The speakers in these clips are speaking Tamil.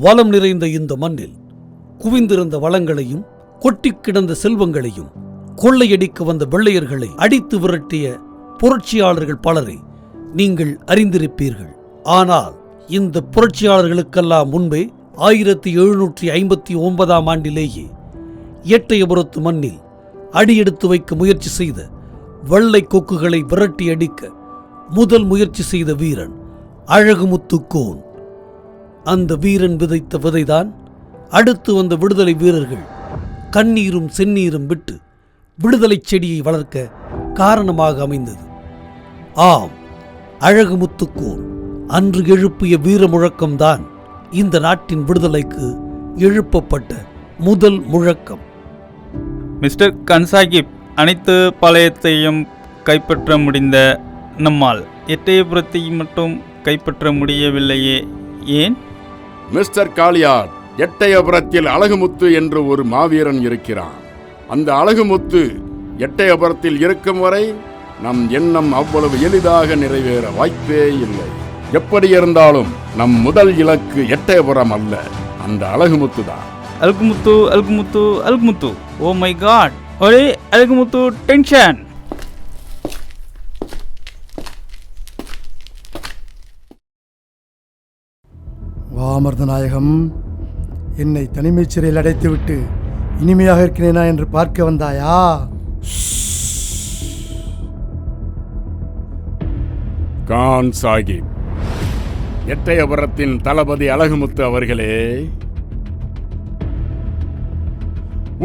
வளம் நிறைந்த இந்த மண்ணில் குவிந்திருந்த வளங்களையும் கொட்டி கிடந்த செல்வங்களையும் கொள்ளையடிக்க வந்த வெள்ளையர்களை அடித்து விரட்டிய புரட்சியாளர்கள் பலரை நீங்கள் அறிந்திருப்பீர்கள். ஆனால் இந்த புரட்சியாளர்களுக்கெல்லாம் முன்பே 1759 ஆண்டிலேயே எட்டயபுரத்து மண்ணில் அடியெடுத்து வைக்க முயற்சி செய்த வெள்ளை கொக்குகளை விரட்டி அடிக்க முதல் முயற்சி செய்த வீரன் அழகுமுத்துக்கோன். அந்த வீரன் விதைத்த விதைதான் அடுத்து வந்த விடுதலை வீரர்கள் கண்ணீரும் செந்நீரும் விட்டு விடுதலை செடியை வளர்க்க காரணமாக அமைந்தது. ஆம், அழகுமுத்துக்கோன் அன்று எழுப்பிய வீர முழக்கம்தான் இந்த நாட்டின் விடுதலைக்கு எழுப்பப்பட்ட முதல் முழக்கம். மிஸ்டர் கன்சாகிப், அனைத்து பாளையத்தையும் கைப்பற்ற முடிந்த நம்மால் எட்டயபுரத்தை மட்டும் கைப்பற்ற முடியவில்லையே, ஏன்? மிஸ்டர் காளியாட், எட்டயபுரத்தில் அழகுமுத்து என்று ஒரு மாவீரன் இருக்கிறான். அந்த அழகுமுத்து எட்டயபுரத்தில் இருக்கும் வரை நம் எண்ணம் அவ்வளவு எளிதாக நிறைவேற வாய்ப்பே இல்லை. எப்படி இருந்தாலும் நம் முதல் இலக்கு எட்டயபுரம் அல்ல, அந்த அழகுமுத்து தான். Alagumuthu, Alagumuthu, Alagumuthu. Oh my God, ஒரே அழகுமுத்து டென்ஷன். வாமர்தநாயகம், என்னை தனிமைச் சிறையில் அடைத்துவிட்டு இனிமையாக இருக்கிறேனா என்று பார்க்க வந்தாயா? கான் சாகிப், எட்டயபுரத்தின் தளபதி அழகுமுத்து அவர்களே,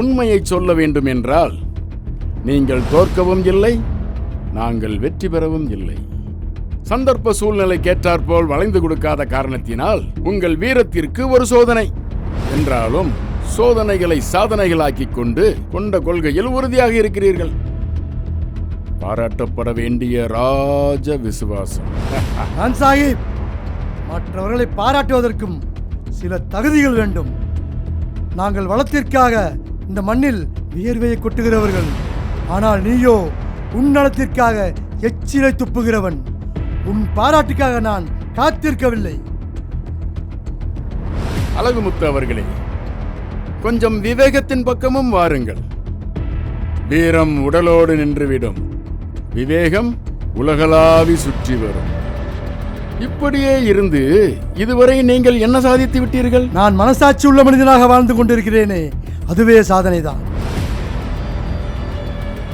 உண்மையை சொல்ல வேண்டும் என்றால் நீங்கள் தோற்கவும் இல்லை, நாங்கள் வெற்றி பெறவும் இல்லை. சந்தர்ப்ப சூழ்நிலை கேட்டாற்போல் வளைந்து கொடுக்காத காரணத்தினால் உங்கள் வீரத்திற்கு ஒரு சோதனை. என்றாலும் சோதனைகளை சாதனைகளாக்கிக் கொண்ட கொள்கையில் உறுதியாக இருக்கிறீர்கள். பாராட்டப்பட வேண்டிய ராஜ விசுவாசம். கான் சாஹிப், மற்றவர்களை பாராட்டுவதற்கும் சில தகுதிகள் வேண்டும். நாங்கள் வளத்திற்காக இந்த மண்ணில் வியர்வையை கொட்டுகிறவர்கள். ஆனால் நீயோ உன் நலத்திற்காக எச்சிலை துப்புகிறவன். உன் பாராட்டுக்காக நான் காத்திருக்கவில்லை. அழகுமுத்து அவர்களே, கொஞ்சம் விவேகத்தின் பக்கமும் வாருங்கள். வீரம் உடலோடு நின்றுவிடும், விவேகம் உலகளாவி சுற்றி வரும். இப்படியே இருந்து இதுவரை நீங்கள் என்ன சாதித்து விட்டீர்கள்? நான் மனசாட்சி உள்ள மனிதனாக வாழ்ந்து கொண்டிருக்கிறேனே, அதுவே சாதனைதான்.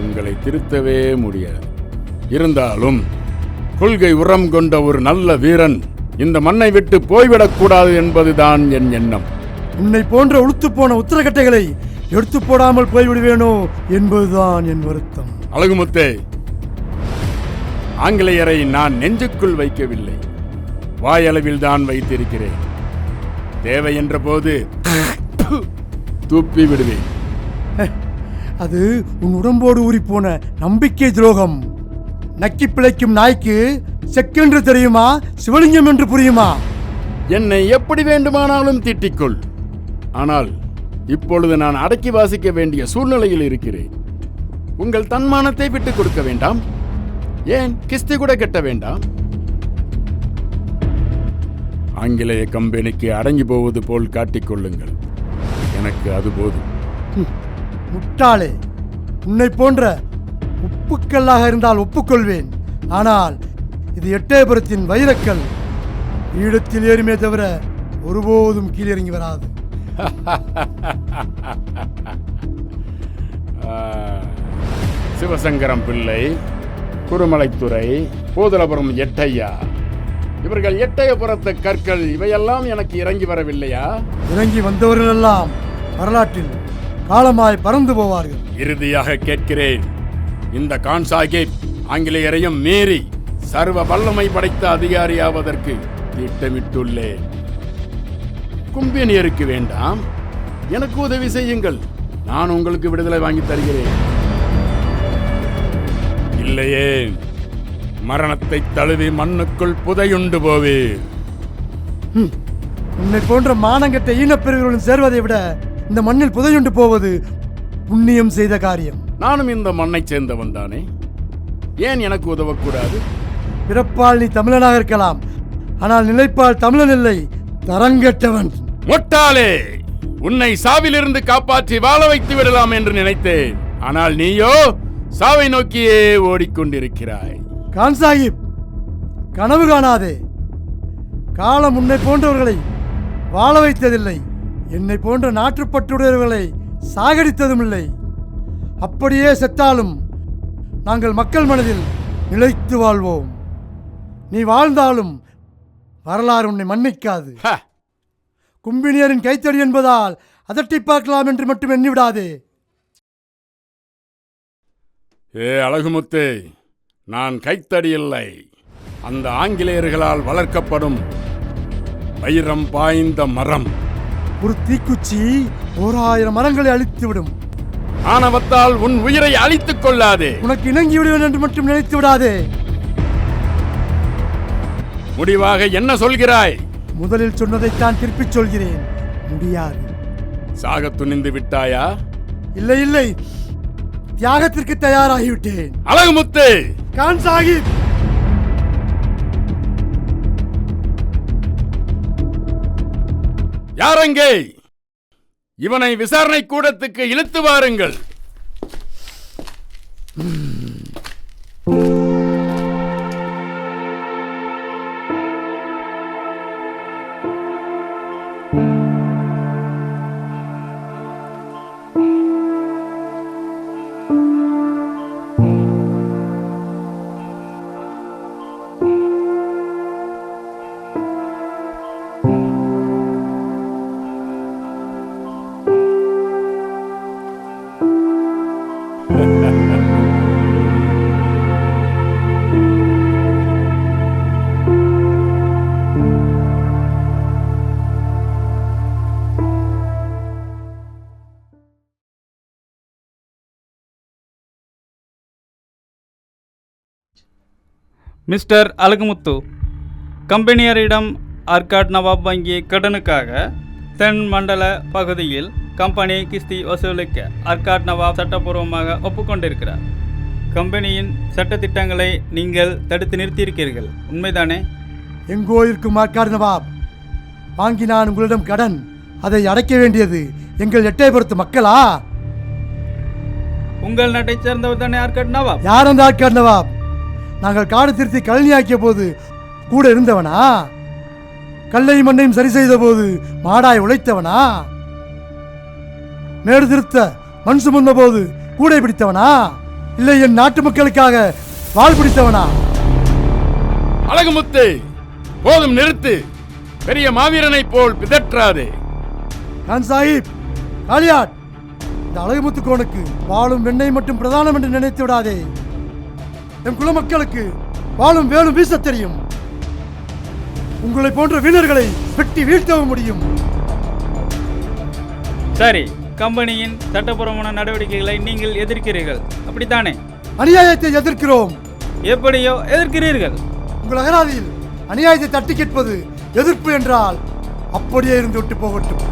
உங்களை திருத்தவே முடியாது. இருந்தாலும் கொள்கை உரம் கொண்ட ஒரு நல்ல வீரன் இந்த மண்ணை விட்டு போய்விடக்கூடாது என்பதுதான் என் எண்ணம். உன்னை போன்ற உளுத்து போன உத்தரக்கட்டைகளை எடுத்து போடாமல் போய்விடுவேனோ என்பதுதான் என் வருத்தம். அழகுமுத்தே, ஆங்கிலேயரை நான் நெஞ்சுக்குள் வைக்கவில்லை, வாயளவில் தான் வைத்திருக்கிறேன். தேவை என்ற போது துப்பி விடுவேன். அது உன் உடம்போடு ஊறிப்போன நம்பிக்கை துரோகம். நக்கி பிழைக்கும் நாய்க்கு செக்கென்று தெரியுமா, சிவலிங்கம் என்று புரியுமா? என்னை எப்படி வேண்டுமானாலும் திட்டிக்கொள். ஆனால் இப்பொழுது நான் அடக்கி வாசிக்க வேண்டிய சூழ்நிலையில் இருக்கிறேன். உங்கள் தன்மானத்தை விட்டுக் கொடுக்க வேண்டாம், ஏன் கிஸ்தி கூட கட்ட வேண்டாம். ஆங்கிலேய கம்பெனிக்கு அடங்கி போவது போல் காட்டிக்கொள்ளுங்கள், எனக்கு அது போதும். முட்டாளே, உன்னை போன்ற உப்புக்கல்லாக இருந்தால் ஒப்புக்கொள்வேன். ஆனால் இது எட்டயபுரத்தின் வைரக்கல். ஈழத்தில் ஏறுமே தவிர ஒருபோதும் கீழிறங்கி வராது. சிவசங்கரம் பிள்ளை, குருமலைத்துறை, போதலபுரம் எட்டையா, இவர்கள் எட்டயபுரத்து கற்கள், இவையெல்லாம் எனக்கு இறங்கி வரவில்லையா? இறங்கி வந்தவர்கள் எல்லாம் வரலாற்றில் காலமாய் பறந்து போவார்கள். இறுதியாக கேட்கிறேன், இந்த கான் சாஹிப் ஆங்கிலேயரையும் மீறி சர்வ வல்லமை படைத்த அதிகாரியாவதற்கு திட்டமிட்டுள்ளேன். கும்பியனியருக்கு வேண்டாம், எனக்கு உதவி செய்யுங்கள், நான் உங்களுக்கு விடுதலை வாங்கி தருகிறேன். இல்லையே மரணத்தை தழுவி மண்ணுக்குள் புதையுண்டு போவீர். உன்னை போன்ற மானங்கட்ட ஈனப்பெருகளுடன் சேர்வதை விட இந்த மண்ணில் புதையுண்டு போவது புண்ணியம் செய்த காரியம். நானும் இந்த மண்ணை சேர்ந்தவன் தானே, ஏன் எனக்கு உதவக்கூடாது? பிறப்பால் நீ தமிழனாக இருக்கலாம், ஆனால் நிலைப்பால் தமிழன் இல்லை, தரங்கட்டவன். முட்டாளே, உன்னை சாவிலிருந்து காப்பாற்றி வாழ வைத்து விடலாம் என்று நினைத்தேன். ஆனால் நீயோ சாவை நோக்கியே ஓடிக்கொண்டிருக்கிறாய். கான் சாஹிப், கனவு காணாதே. காலம் உன்னை போன்றவர்களை வாழ வைத்ததில்லை. என்னை போன்ற நாட்டுப்பற்றுடையவர்களை சாகடித்ததும் இல்லை. அப்படியே செத்தாலும் நாங்கள் மக்கள் மனதில் நிலைத்து வாழ்வோம். நீ வாழ்ந்தாலும் வரலாறு உன்னை மன்னிக்காது. கும்பினியரின் கைத்தடி என்பதால் அதட்டி பார்க்கலாம் என்று மட்டும் எண்ணிவிடாதே. ஏ அழகுமுத்து, நான் கைத்தடி இல்லை, அந்த ஆங்கிலேயர்களால் வளர்க்கப்படும் வைரம் பாய்ந்த மரம். ஒரு தீக்குச்சி 1000 மரங்களை அழித்துவிடும். ஆணவத்தால் உன் உயிரை அழித்துக் கொள்ளாதே. உனக்கு இணங்கி விடுவேன் என்று மட்டும் நினைத்து விடாதே. முடிவாக என்ன சொல்கிறாய்? முதலில் சொன்னதைத்தான் திருப்பிச் சொல்கிறேன். முடியாது. சாக துணிந்து விட்டாயா? இல்லை இல்லை, தியாகத்திற்கு தயாராகிவிட்டேன். அழகுமுத்து! கான் சாஹிப், யாரெங்கே? இவனை விசாரணை கூடத்துக்கு இழுத்து வாருங்கள். மிஸ்டர் அழகுமுத்து, கம்பெனியரிடம் ஆர்காட் நவாப் வங்கிய கடனுக்காக தென் மண்டல பகுதியில் கம்பெனி கிஸ்தி வசூலிக்க ஆர்காட் நவாப் சட்டப்பூர்வமாக ஒப்புக்கொண்டிருக்கிறார். கம்பெனியின் சட்டத்திட்டங்களை நீங்கள் தடுத்து நிறுத்தியிருக்கிறீர்கள், உண்மைதானே? எங்கோ இருக்கும் ஆர்காட் நவாப் வாங்கி நான் உங்களிடம் கடன், அதை அடைக்க வேண்டியது எங்கள் எட்டயபுரத்து மக்களா? உங்கள் நாட்டை சேர்ந்தவர் தானே ஆர்காட் நவாப்? யார் அந்த ஆர்காட் நவாப்? நாங்கள் காடு திருத்தி கழனியாக்கிய போது கூட இருந்தவனா? கல்லையும் மண்ணையும் சரி செய்த போது மாடாய் உழைத்தவனா? மேடு திருத்த மண் சுமந்த போது கூடை பிடித்தவனா? இல்லை என் நாட்டு மக்களுக்காக வாழ் பிடித்தவனா? அழகுமுத்து, போதும், நிறுத்து. பெரிய மாவீரனை போல் பிதற்றாதே. கான் சாஹிப், காளியாட், இந்த அழகுமுத்து கோனுக்கு வாழும் வெண்ணெய் மட்டும் பிரதானம் என்று நினைத்து விடாதே. என் குல மக்களுக்கு வாழும் வேலும் வீச தெரியும். உங்களை போன்ற வீரர்களை வெட்டி வீழ்த்தவும் முடியும். சரி, கம்பெனியின் சட்டப்பூர்வமான நடவடிக்கைகளை நீங்கள் எதிர்க்கிறீர்கள், அப்படித்தானே? அநியாயத்தை எதிர்க்கிறோம். எப்படியோ எதிர்க்கிறீர்கள். உங்கள் அகராதியில் அநியாயத்தை தட்டி கேட்பது எதிர்ப்பு என்றால் அப்படியே இருந்து விட்டு போகட்டும்.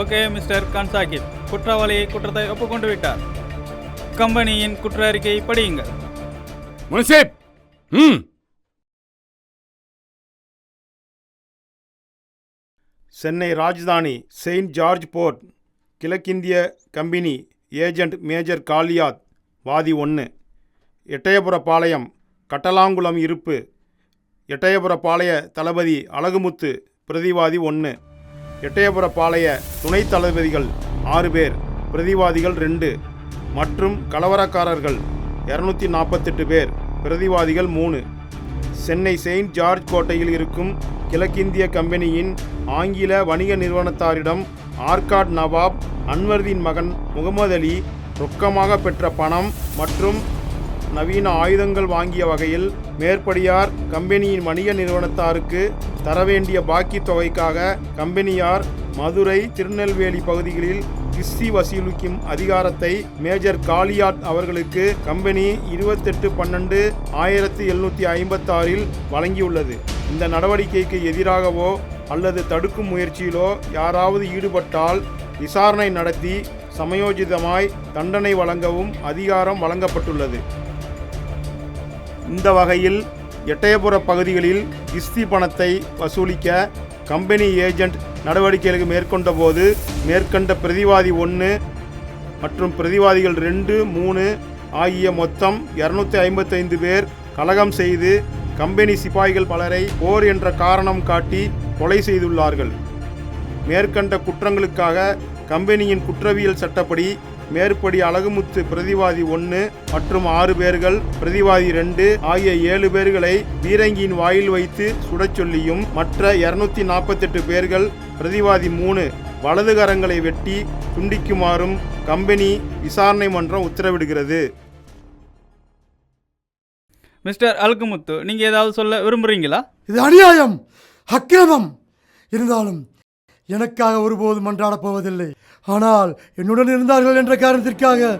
ஓகே மிஸ்டர் கான் சாஹிப், குற்றவாளியை குற்றத்தை ஒப்புக்கொண்டு விட்டார். கம்பெனியின் குற்ற அறிக்கையை படியுங்கள். முன்சிப், சென்னை ராஜதானி செயின்ட் ஜார்ஜ் போர்ட், கிழக்கிந்திய கம்பெனி ஏஜெண்ட் மேஜர் காளியாத் வாதி 1, எட்டயபுரப்பாளையம் கட்டலாங்குளம் இருப்பு, எட்டயபுரப்பாளைய தளபதி அழகுமுத்து பிரதிவாதி 1, எட்டயபுரப்பாளைய துணைத் தளபதிகள் 6 பேர், பிரதிவாதிகள் 2 மற்றும் கலவரக்காரர்கள் 248 பேர், பிரதிவாதிகள் 3. சென்னை செயின்ட் ஜார்ஜ் கோட்டையில் இருக்கும் கிழக்கிந்திய கம்பெனியின் ஆங்கில வணிக நிறுவனத்தாரிடம் ஆர்காட் நவாப் அன்வர்தீன் மகன் முகமது அலி ரொக்கமாக பெற்ற பணம் மற்றும் நவீன ஆயுதங்கள் வாங்கிய வகையில் மேற்படியார் கம்பெனியின் வணிக நிறுவனத்தாருக்கு தரவேண்டிய பாக்கி தொகைக்காக கம்பெனியார் மதுரை, திருநெல்வேலி பகுதிகளில் கிஸ்தி வசூலிக்கும் அதிகாரத்தை மேஜர் காளியாட் அவர்களுக்கு கம்பெனி 28/12/1756 வழங்கியுள்ளது. இந்த நடவடிக்கைக்கு எதிராகவோ அல்லது தடுக்கும் முயற்சியிலோ யாராவது ஈடுபட்டால் விசாரணை நடத்தி சமயோஜிதமாய் தண்டனை வழங்கவும் அதிகாரம் வழங்கப்பட்டுள்ளது. இந்த வகையில் எட்டயபுர பகுதிகளில் கிஸ்தி பணத்தை வசூலிக்க கம்பெனி ஏஜென்ட் நடவடிக்கைகளுக்கு மேற்கொண்ட போது மேற்கண்ட பிரதிவாதி 1 மற்றும் பிரதிவாதிகள் 2, 3 ஆகிய மொத்தம் 255 பேர் கலகம் செய்து கம்பெனி சிப்பாய்கள் பலரை போர் என்ற காரணம் காட்டி கொலை செய்துள்ளார்கள். மேற்கண்ட குற்றங்களுக்காக கம்பெனியின் குற்றவியல் சட்டப்படி மேற்படி அழகுமுத்து பிரதிவாதி 1 மற்றும் 6 பேர்கள், பிரதிவாதி 2 ஆகிய 7 பேர்களை பீரங்கியின் வாயில் வைத்து சுடச் சொல்லியும், மற்ற 248 பேர்கள் பிரதிவாதி 3 வலது கரங்களை வெட்டி துண்டிக்குமாறும் கம்பெனி விசாரணை மன்றம் உத்தரவிடுகிறது. மிஸ்டர் அழகுமுத்து, நீங்க ஏதாவது சொல்ல விரும்புறீங்களா? இது அநியாயம், அக்கிரமம். இருந்தாலும் எனக்காக ஒருபோதும் மன்றாடப் போவதில்லை. ஆனால் என்னுடன் இருந்தார்கள் என்ற காரணத்திற்காக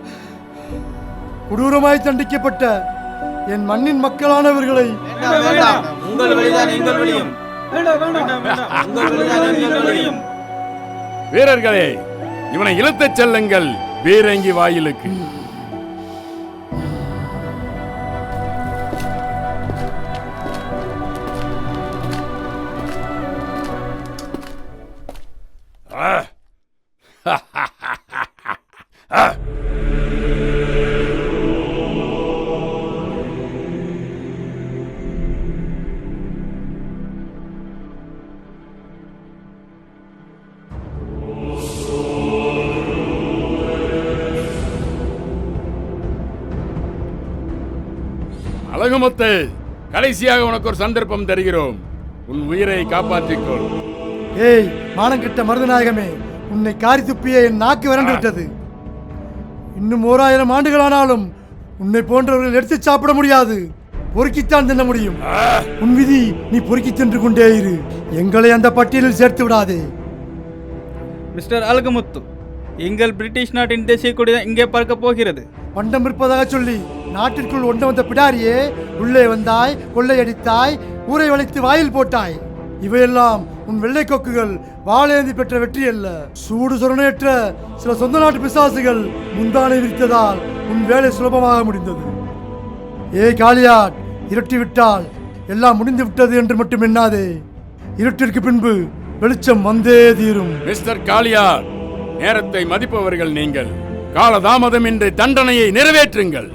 கொடூரமாய் தண்டிக்கப்பட்ட என் மண்ணின் மக்களானவர்களை வீரர்களே, இவனை இழுத்துச் செல்லுங்கள் பீரங்கி வாயிலுக்கு. அழகுமுத்து, கடைசியாக உனக்கு ஒரு சந்தர்ப்பம் தருகிறோம். உன் உயிரை காப்பாற்றிக்கொள். ஏய் மானங்கிட்ட மருதநாயகமே, உன்னை காரி துப்பிய என் நாக்கு வறண்டு விட்டது. இன்னும் 1000 ஆண்டுகளானாலும் உன்னை போன்றவர்கள் எடுத்து சாப்பிட முடியாது, பொறுக்கித்தான் தின்ன முடியும். உன் விதி, நீ பொறுக்கி தின்று கொண்டே இரு. எங்களை அந்த பட்டியலில் சேர்த்து விடாதே. மிஸ்டர் அழகுமுத்து, எங்கள் பிரிட்டிஷ் நாட்டின் தேசிய கொடி இங்கே பார்க்க போகிறது. பண்டம் இருப்பதாக சொல்லி நாட்டிற்குள் ஒன்று வந்த பிடாரியே, உள்ளே வந்தாய், கொள்ளையடித்தாய், ஊரை வளைத்து வாயில் போட்டாய். இவையெல்லாம் உன் வெள்ளை கொக்குகள் வாழேந்தி பெற்ற வெற்றி அல்ல. சூடு சொரணேற்ற சில சொந்த நாட்டு பிசாசுகள் முந்தானை விரித்ததால் உன் வேலை சுலபமாக முடிந்தது. ஏய் காளியாட், இருட்டி விட்டால் எல்லாம் முடிந்து விட்டது என்று மட்டும் எண்ணாதே. இருட்டிற்கு பின்பு வெளிச்சம் வந்தே தீரும். மிஸ்டர் காளியாட், நேரத்தை மதிப்பவர்கள் நீங்கள். காலதாமதமின்றி தண்டனையை நிறைவேற்றுங்கள்.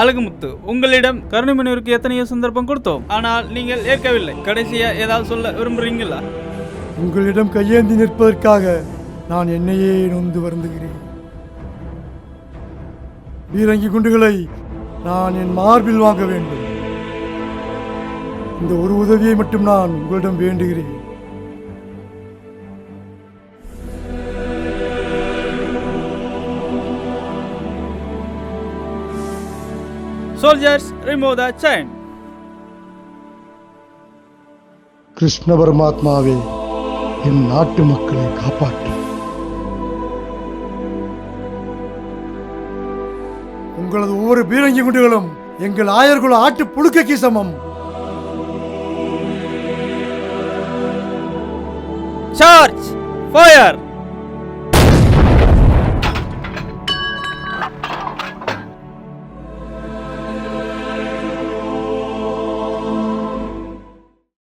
அழகுமுத்து, உங்களிடம் கருணைமணியூருக்கு எத்தனையோ சந்தர்ப்பம் கொடுத்தோம், ஆனால் நீங்கள் ஏற்கவில்லை. கடைசியா ஏதாவது சொல்ல விரும்புறீங்களா? உங்களிடம் கையேந்தி நிற்பதற்காக நான் என்னையே நொந்து வருந்துகிறேன். பீரங்கி குண்டுகளை நான் என் மார்பில் வாங்க வேண்டும். இந்த ஒரு உதவியை மட்டும் நான் உங்களிடம் வேண்டுகிறேன். Soldiers, remove the chain. Krishna பரமாத்மாவே, என் நாட்டு மக்களை காப்பாற்று. உங்களது ஒவ்வொரு பீரங்கி குண்டுகளும் எங்கள் ஆயர்குல ஆட்டு புழுக்கைக்கு சமம். Charge! Fire!